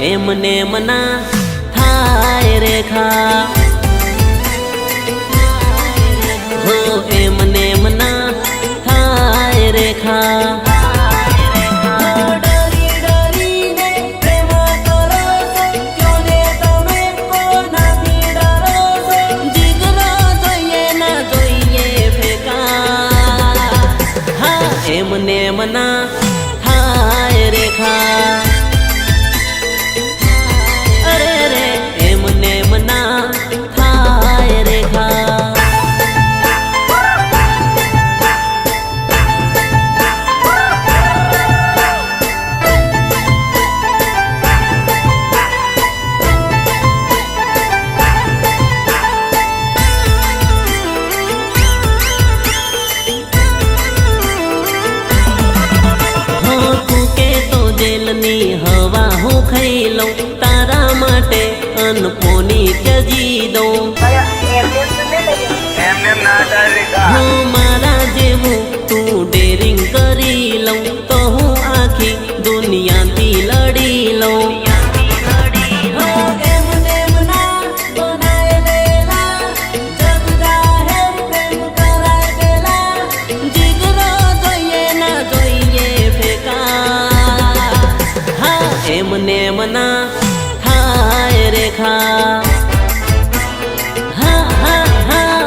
એમને મના થાય રેખા હો એમને મના થાય રેખા એમને મના થાય રેખા અરે રે એમને મના થાય રેખા જેલની હવા હું ખાઈ લઉં તારા માટે અનપોની ત્યજી દઉં હું મારા જેવું તું ડેરિંગ કરી લઉં તો હું આખી દુનિયાથી લડી લઉં એમને મના થાય રેખા હા હા હા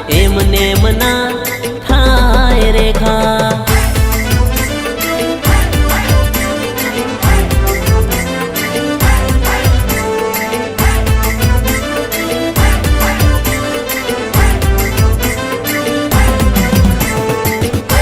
એમને મના થાય રેખા